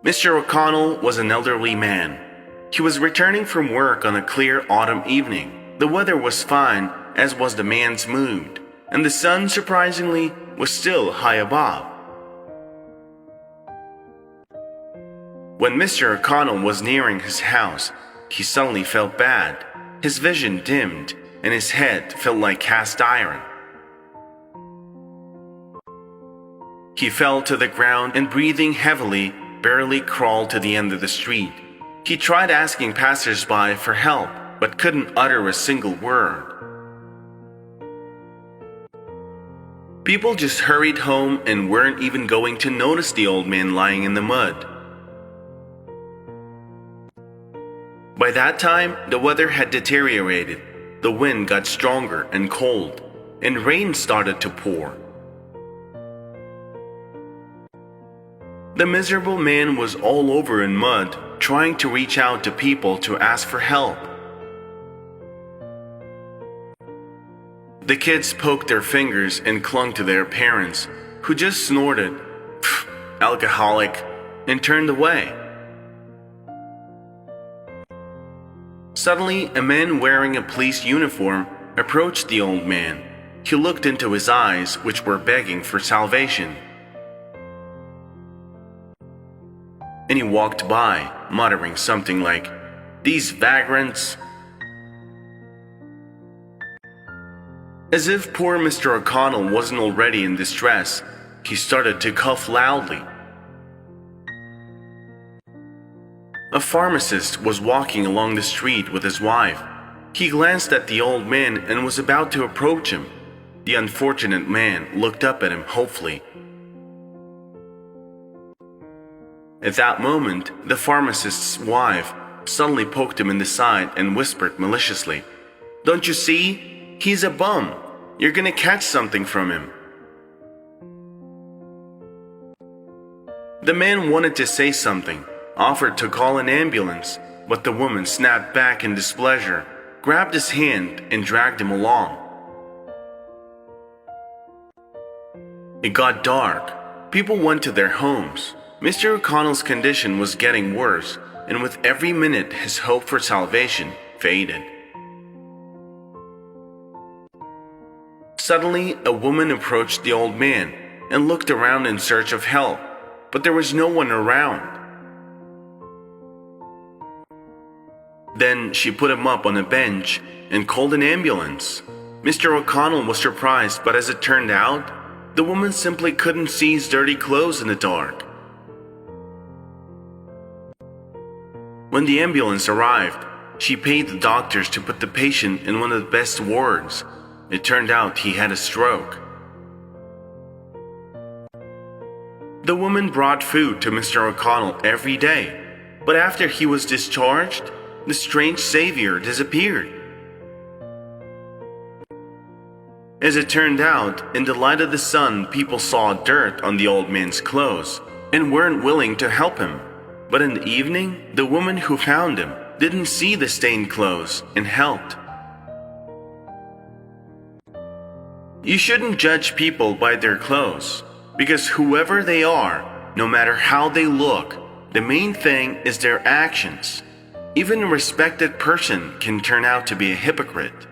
Mr. O'Connell was an elderly man. He was returning from work on a clear autumn evening. The weather was fine, as was the man's mood, and the sun, surprisingly, was still high above. When Mr. O'Connell was nearing his house, he suddenly felt bad. His vision dimmed, and his head felt like cast iron. He fell to the ground and, breathing heavily, barely crawled to the end of the street. He tried asking passers-by for help, but couldn't utter a single word. People just hurried home and weren't even going to notice the old man lying in the mud. By that time, the weather had deteriorated. The wind got stronger and cold, and rain started to pour. The miserable man was all over in mud, trying to reach out to people to ask for help. The kids poked their fingers and clung to their parents, who just snorted, "Alcoholic," and turned away. Suddenly, a man wearing a police uniform approached the old man. He looked into his eyes, which were begging for salvation. And he walked by, muttering something like, "These vagrants." As if poor Mr. O'Connell wasn't already in distress, he started to cough loudly. A pharmacist was walking along the street with his wife. He glanced at the old man and was about to approach him. The unfortunate man looked up at him hopefully. At that moment, the pharmacist's wife suddenly poked him in the side and whispered maliciously, "Don't you see? He's a bum. You're gonna catch something from him." The man wanted to say something, offered to call an ambulance, but the woman snapped back in displeasure, grabbed his hand, and dragged him along. It got dark. People went to their homes. Mr. O'Connell's condition was getting worse, and with every minute his hope for salvation faded. Suddenly, a woman approached the old man and looked around in search of help, but there was no one around. Then she put him up on a bench and called an ambulance. Mr. O'Connell was surprised, but as it turned out, the woman simply couldn't see his dirty clothes in the dark. When the ambulance arrived, she paid the doctors to put the patient in one of the best wards. It turned out he had a stroke. The woman brought food to Mr. O'Connell every day, but after he was discharged, the strange savior disappeared. As it turned out, in the light of the sun, people saw dirt on the old man's clothes and weren't willing to help him. But in the evening, the woman who found him didn't see the stained clothes and helped. You shouldn't judge people by their clothes, because whoever they are, no matter how they look, the main thing is their actions. Even a respected person can turn out to be a hypocrite.